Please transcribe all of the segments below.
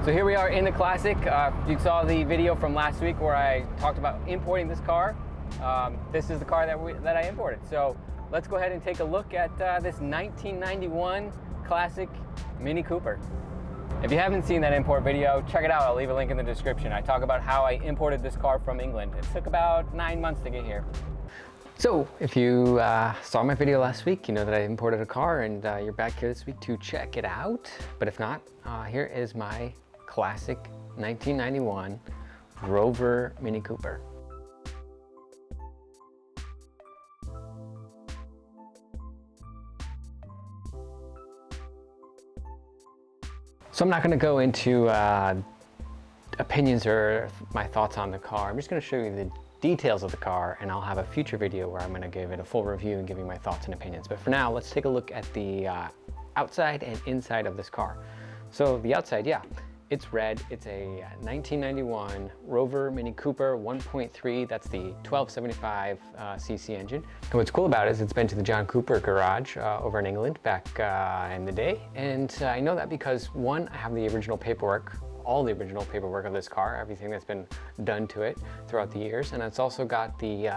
So here we are in the Classic. You saw the video from last week where I talked about importing this car. This is the car that I imported. So let's go ahead and take a look at this 1991 Classic Mini Cooper. If you haven't seen that import video, check it out. I'll leave a link in the description. I talk about how I imported this car from England. It took about 9 months to get here. So if you saw my video last week, you know that I imported a car, and you're back here this week to check it out. But if not, here is my Classic 1991 Rover Mini Cooper. So I'm not going to go into opinions or my thoughts on the car. I'm just going to show you the details of the car, and I'll have a future video where I'm going to give it a full review and give you my thoughts and opinions. But for now, let's take a look at the outside and inside of this car. So the outside, yeah, it's red. It's a 1991 Rover Mini Cooper 1.3. That's the 1275 cc engine. And what's cool about it is it's been to the John Cooper garage over in England back in the day. And I know that because, one, I have the original paperwork, all the original paperwork of this car, everything that's been done to it throughout the years. And it's also got the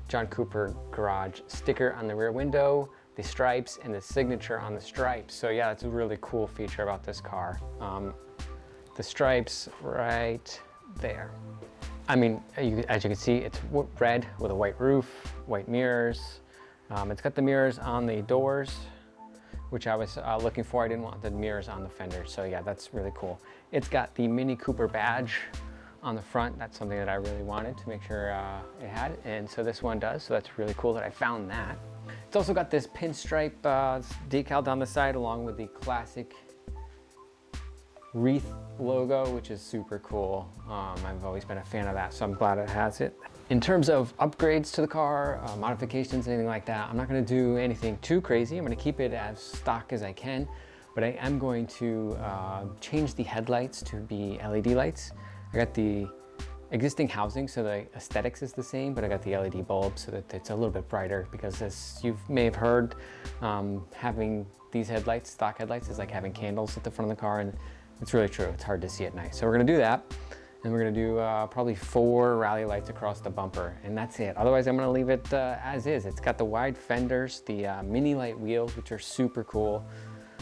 John Cooper garage sticker on the rear window, the stripes, and the signature on the stripes. So yeah, that's a really cool feature about this car. The stripes right there. I mean, as you can see, it's red with a white roof, white mirrors. It's got the mirrors on the doors, which I was looking for. I didn't want the mirrors on the fenders, so yeah, that's really cool. It's got the Mini Cooper badge on the front. That's something that I really wanted to make sure it had, and so this one does, so that's really cool that I found that. It's also got this pinstripe decal down the side along with the Classic wreath logo, which is super cool. I've always been a fan of that, so I'm glad it has it. In terms of upgrades to the car, modifications, anything like that, I'm not going to do anything too crazy. I'm going to keep it as stock as I can, but I am going to change the headlights to be LED lights. I got the existing housing, so the aesthetics is the same, but I got the LED bulb so that it's a little bit brighter, because as you may have heard, having these headlights, stock headlights, is like having candles at the front of the car, and it's really true. It's hard to see at night. So we're gonna do that, and we're gonna do probably 4 rally lights across the bumper, and that's it. Otherwise, I'm gonna leave it as is. It's got the wide fenders, the mini light wheels, which are super cool.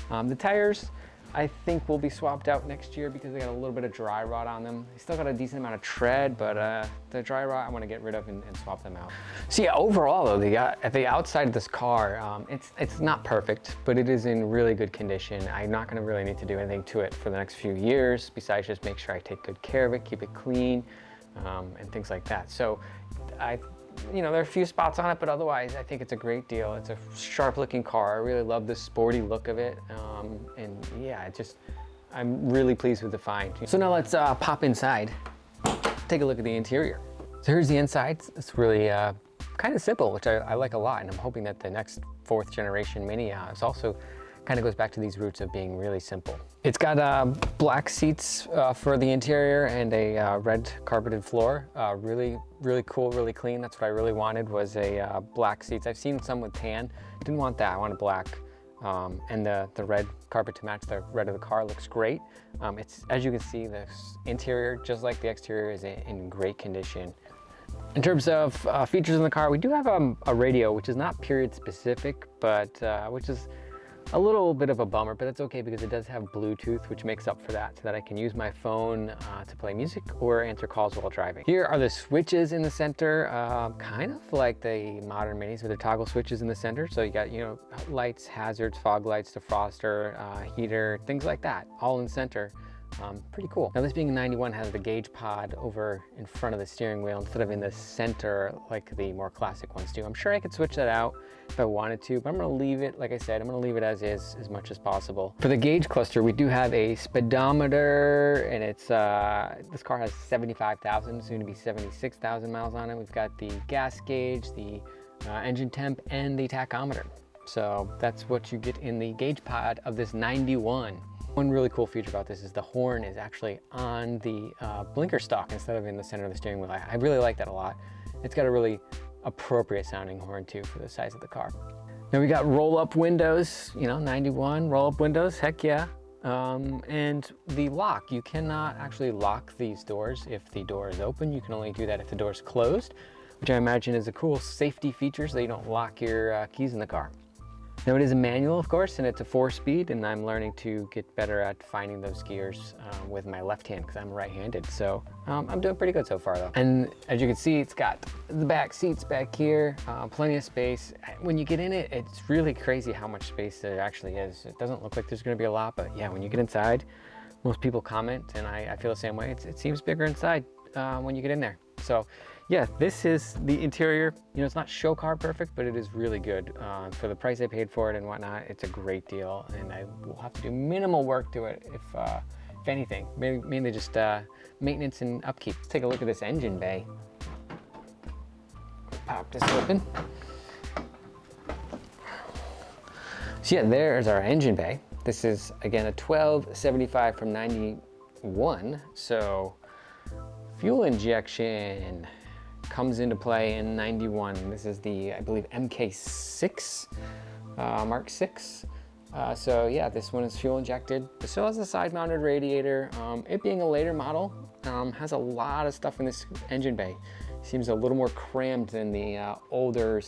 The tires, I think, will be swapped out next year because they got a little bit of dry rot on them. They still got a decent amount of tread, but the dry rot I want to get rid of and swap them out. So yeah, overall though, at the outside of this car, it's not perfect, but it is in really good condition. I'm not going to really need to do anything to it for the next few years, besides just make sure I take good care of it, keep it clean, and things like that. So there are a few spots on it, but otherwise I think it's a great deal. It's a sharp looking car. I really love the sporty look of it. And yeah, I'm really pleased with the find. So now let's pop inside, take a look at the interior. So here's the inside. It's really kind of simple, which I like a lot. And I'm hoping that the next 4th generation Mini is also kind of goes back to these roots of being really simple. It's got black seats for the interior and a red carpeted floor. Really cool, really clean. That's what I really wanted, was a black seats. I've seen some with tan. Didn't want that, I wanted black. And the red carpet to match the red of the car looks great. It's, as you can see, the interior, just like the exterior, is in great condition. In terms of features in the car, we do have a radio, which is not period specific, but which is a little bit of a bummer, but that's okay because it does have Bluetooth, which makes up for that, so that I can use my phone to play music or answer calls while driving. Here are the switches in the center, kind of like the modern Minis with the toggle switches in the center. So you got, lights, hazards, fog lights, defroster, heater, things like that, all in the center. Pretty cool. Now, this being a 91 has the gauge pod over in front of the steering wheel instead of in the center like the more classic ones do. I'm sure I could switch that out if I wanted to, but I'm going to leave it, like I said, I'm going to leave it as is as much as possible. For the gauge cluster, we do have a speedometer, and it's this car has 75,000, soon to be 76,000 miles on it. We've got the gas gauge, the engine temp, and the tachometer. So that's what you get in the gauge pod of this 91. One really cool feature about this is the horn is actually on the blinker stalk instead of in the center of the steering wheel. I really like that a lot. It's got a really appropriate sounding horn too for the size of the car. Now we got roll-up windows, 91 roll-up windows, heck yeah. And the lock, you cannot actually lock these doors if the door is open. You can only do that if the door is closed, which I imagine is a cool safety feature so you don't lock your keys in the car. Now it is a manual, of course, and it's a 4-speed, and I'm learning to get better at finding those gears with my left hand because I'm right-handed. So I'm doing pretty good so far though. And as you can see, it's got the back seats back here, plenty of space. When you get in it, it's really crazy how much space there actually is. It doesn't look like there's gonna be a lot, but yeah, when you get inside, most people comment, and I feel the same way. It seems bigger inside when you get in there. So yeah, this is the interior. You know, it's not show car perfect, but it is really good. For the price I paid for it and whatnot, it's a great deal, and I will have to do minimal work to it if anything, mainly just maintenance and upkeep. Let's take a look at this engine bay. Pop this open. So yeah, there's our engine bay. This is, again, a 1275 from 91, so fuel injection comes into play in 91. This is the, I believe, MK6, Mark 6. So yeah, this one is fuel injected. It still has a side mounted radiator. It being a later model, has a lot of stuff in this engine bay. Seems a little more crammed than the older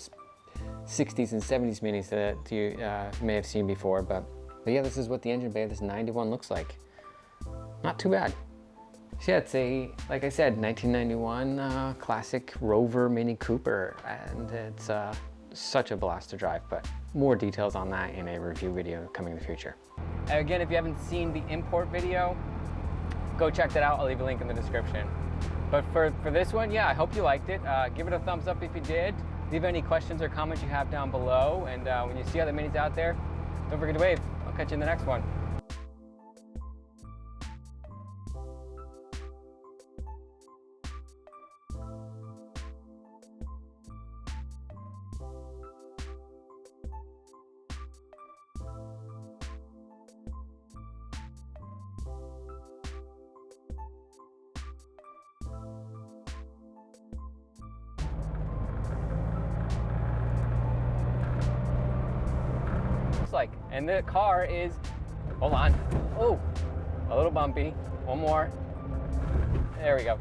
60s and 70s minis that you may have seen before. But yeah, this is what the engine bay of this 91 looks like. Not too bad. So yeah, it's a, like I said, 1991 classic Rover Mini Cooper, and it's such a blast to drive, but more details on that in a review video coming in the future. Again, if you haven't seen the import video, go check that out. I'll leave a link in the description. But for this one, yeah, I hope you liked it. Give it a thumbs up if you did. Leave any questions or comments you have down below, and when you see other minis out there, don't forget to wave. I'll catch you in the next one. Like, and the car is, hold on, oh, a little bumpy. One more, there we go.